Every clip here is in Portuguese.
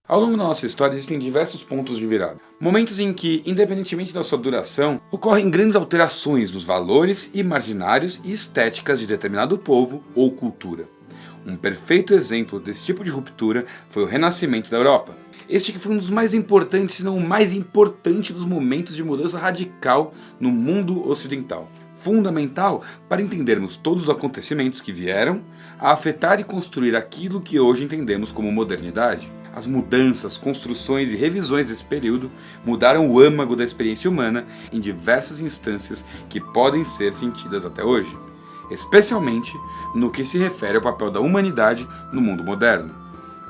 Ao longo da nossa história existem diversos pontos de virada. Momentos em que, independentemente da sua duração, ocorrem grandes alterações nos valores imaginários e estéticas de determinado povo ou cultura. Um perfeito exemplo desse tipo de ruptura foi o Renascimento da Europa. Este que foi um dos mais importantes, se não o mais importante dos momentos de mudança radical no mundo ocidental. Fundamental para entendermos todos os acontecimentos que vieram a afetar e construir aquilo que hoje entendemos como modernidade. As mudanças, construções e revisões desse período mudaram o âmago da experiência humana em diversas instâncias que podem ser sentidas até hoje, especialmente no que se refere ao papel da humanidade no mundo moderno.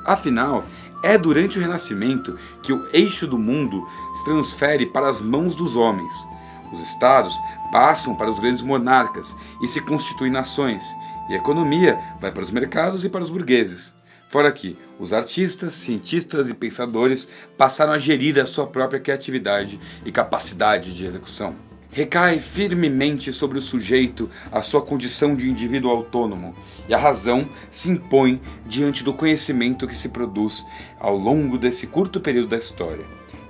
Afinal, é durante o Renascimento que o eixo do mundo se transfere para as mãos dos homens. Os estados passam para os grandes monarcas e se constituem nações, e a economia vai para os mercados e para os burgueses. Fora que os artistas, cientistas e pensadores passaram a gerir a sua própria criatividade e capacidade de execução. Recai firmemente sobre o sujeito a sua condição de indivíduo autônomo, e a razão se impõe diante do conhecimento que se produz ao longo desse curto período da história.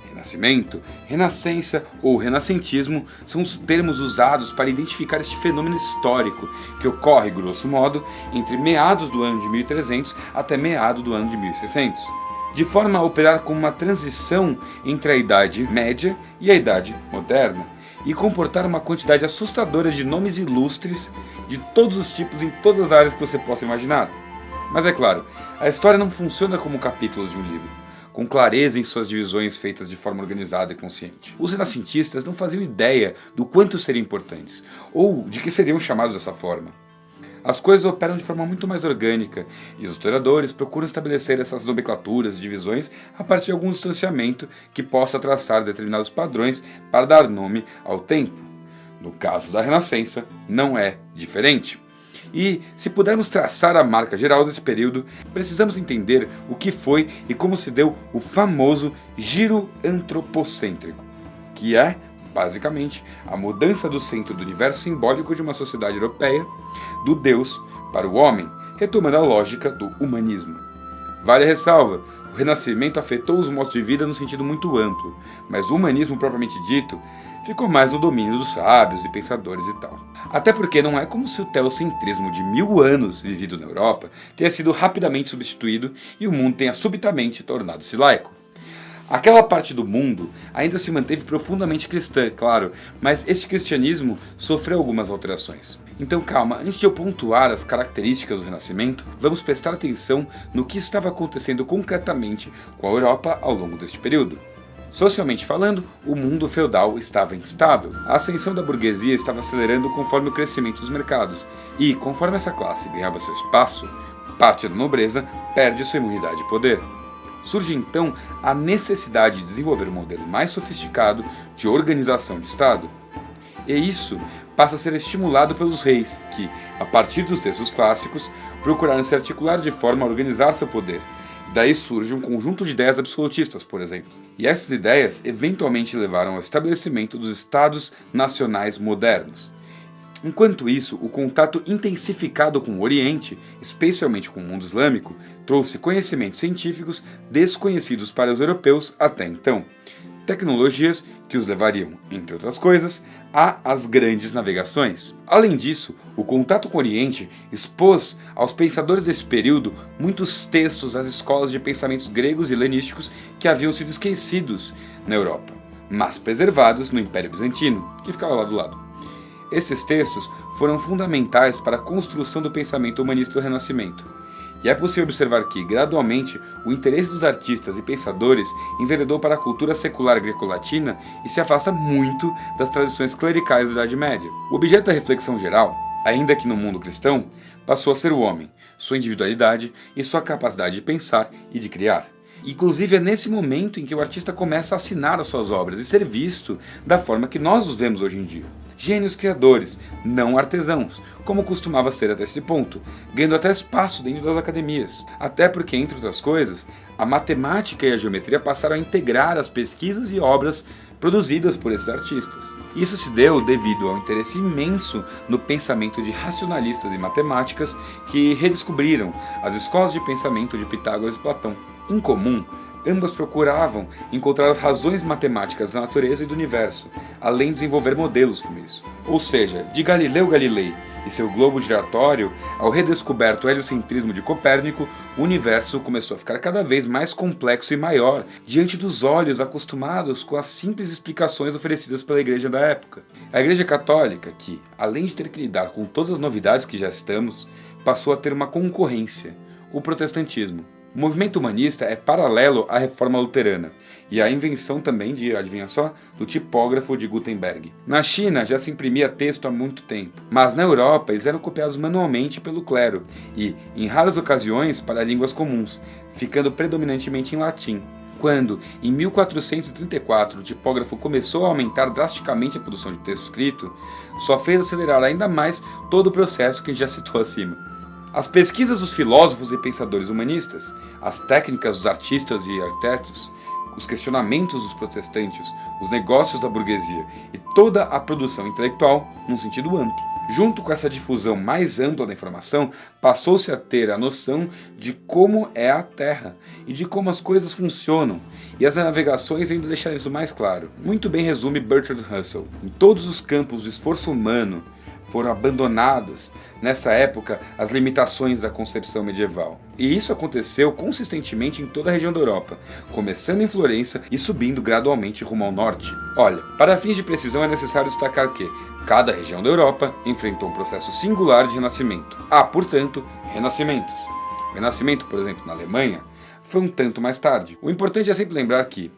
Renascimento, renascença ou renascentismo são os termos usados para identificar este fenômeno histórico que ocorre, grosso modo, entre meados do ano de 1300 até meados do ano de 1600, de forma a operar como uma transição entre a Idade Média e a Idade Moderna, e comportar uma quantidade assustadora de nomes ilustres de todos os tipos em todas as áreas que você possa imaginar. Mas é claro, a história não funciona como capítulos de um livro, com clareza em suas divisões feitas de forma organizada e consciente. Os renascentistas não faziam ideia do quanto seriam importantes, ou de que seriam chamados dessa forma. As coisas operam de forma muito mais orgânica, e os historiadores procuram estabelecer essas nomenclaturas e divisões a partir de algum distanciamento que possa traçar determinados padrões para dar nome ao tempo. No caso da Renascença, não é diferente. E, se pudermos traçar a marca geral desse período, precisamos entender o que foi e como se deu o famoso giro antropocêntrico, que é, basicamente, a mudança do centro do universo simbólico de uma sociedade europeia, do Deus para o homem, retomando a lógica do humanismo. Vale a ressalva, o Renascimento afetou os modos de vida no sentido muito amplo, mas o humanismo propriamente dito ficou mais no domínio dos sábios e pensadores e tal. Até porque não é como se o teocentrismo de 1000 anos vivido na Europa tenha sido rapidamente substituído e o mundo tenha subitamente tornado-se laico. Aquela parte do mundo ainda se manteve profundamente cristã, claro, mas esse cristianismo sofreu algumas alterações. Então calma, antes de eu pontuar as características do Renascimento, vamos prestar atenção no que estava acontecendo concretamente com a Europa ao longo deste período. Socialmente falando, o mundo feudal estava instável. A ascensão da burguesia estava acelerando conforme o crescimento dos mercados, e conforme essa classe ganhava seu espaço, parte da nobreza perde sua imunidade e poder. Surge então a necessidade de desenvolver um modelo mais sofisticado de organização de Estado. E isso passa a ser estimulado pelos reis, que, a partir dos textos clássicos, procuraram se articular de forma a organizar seu poder. Daí surge um conjunto de ideias absolutistas, por exemplo. E essas ideias eventualmente levaram ao estabelecimento dos Estados nacionais modernos. Enquanto isso, o contato intensificado com o Oriente, especialmente com o mundo islâmico, trouxe conhecimentos científicos desconhecidos para os europeus até então. Tecnologias que os levariam, entre outras coisas, às grandes navegações. Além disso, o contato com o Oriente expôs aos pensadores desse período muitos textos das escolas de pensamentos gregos e helenísticos que haviam sido esquecidos na Europa, mas preservados no Império Bizantino, que ficava lá do lado. Esses textos foram fundamentais para a construção do pensamento humanista do Renascimento. E é possível observar que, gradualmente, o interesse dos artistas e pensadores enveredou para a cultura secular greco-latina e se afasta muito das tradições clericais da Idade Média. O objeto da reflexão geral, ainda que no mundo cristão, passou a ser o homem, sua individualidade e sua capacidade de pensar e de criar. Inclusive é nesse momento em que o artista começa a assinar as suas obras e ser visto da forma que nós os vemos hoje em dia. Gênios criadores, não artesãos, como costumava ser até esse ponto, ganhando até espaço dentro das academias. Até porque, entre outras coisas, a matemática e a geometria passaram a integrar as pesquisas e obras produzidas por esses artistas. Isso se deu devido ao interesse imenso no pensamento de racionalistas e matemáticas que redescobriram as escolas de pensamento de Pitágoras e Platão. Em comum, Ambas procuravam encontrar as razões matemáticas da natureza e do universo, além de desenvolver modelos como isso. Ou seja, de Galileu Galilei e seu globo giratório ao redescoberto heliocentrismo de Copérnico, o universo começou a ficar cada vez mais complexo e maior diante dos olhos acostumados com as simples explicações oferecidas pela Igreja da época. A Igreja Católica, que, além de ter que lidar com todas as novidades que já estamos, passou a ter uma concorrência, o protestantismo. O movimento humanista é paralelo à reforma luterana e à invenção também de, adivinha só, do tipógrafo de Gutenberg. Na China já se imprimia texto há muito tempo, mas na Europa eles eram copiados manualmente pelo clero e, em raras ocasiões, para línguas comuns, ficando predominantemente em latim. Quando, em 1434, o tipógrafo começou a aumentar drasticamente a produção de texto escrito, só fez acelerar ainda mais todo o processo que a gente já citou acima. As pesquisas dos filósofos e pensadores humanistas, as técnicas dos artistas e arquitetos, os questionamentos dos protestantes, os negócios da burguesia e toda a produção intelectual, num sentido amplo. Junto com essa difusão mais ampla da informação, passou-se a ter a noção de como é a Terra e de como as coisas funcionam, e as navegações ainda deixaram isso mais claro. Muito bem resume Bertrand Russell. Em todos os campos do esforço humano foram abandonados, nessa época, as limitações da concepção medieval. E isso aconteceu consistentemente em toda a região da Europa, começando em Florença e subindo gradualmente rumo ao norte. Olha, para fins de precisão é necessário destacar que cada região da Europa enfrentou um processo singular de renascimento. Há, portanto, renascimentos. O renascimento, por exemplo, na Alemanha, foi um tanto mais tarde. O importante é sempre lembrar que,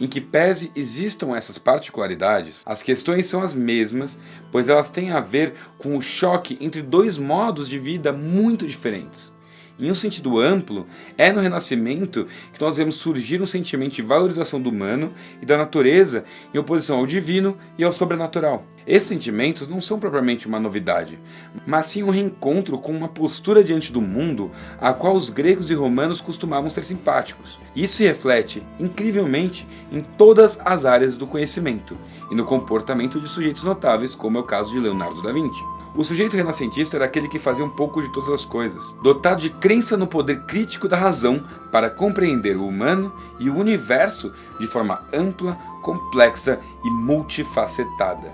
em que pese existam essas particularidades, as questões são as mesmas, pois elas têm a ver com o choque entre dois modos de vida muito diferentes. Em um sentido amplo, é no Renascimento que nós vemos surgir um sentimento de valorização do humano e da natureza em oposição ao divino e ao sobrenatural. Esses sentimentos não são propriamente uma novidade, mas sim um reencontro com uma postura diante do mundo a qual os gregos e romanos costumavam ser simpáticos. Isso se reflete, incrivelmente, em todas as áreas do conhecimento e no comportamento de sujeitos notáveis, como é o caso de Leonardo da Vinci. O sujeito renascentista era aquele que fazia um pouco de todas as coisas, dotado de crença no poder crítico da razão para compreender o humano e o universo de forma ampla, complexa e multifacetada.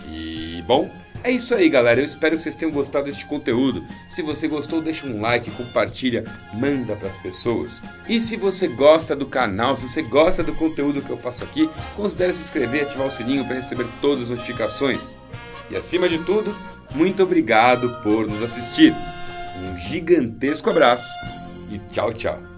E, bom, é isso aí, galera. Eu espero que vocês tenham gostado deste conteúdo. Se você gostou, deixa um like, compartilha, manda para as pessoas. E se você gosta do canal, se você gosta do conteúdo que eu faço aqui, considere se inscrever e ativar o sininho para receber todas as notificações. E acima de tudo, muito obrigado por nos assistir. Um gigantesco abraço e tchau, tchau.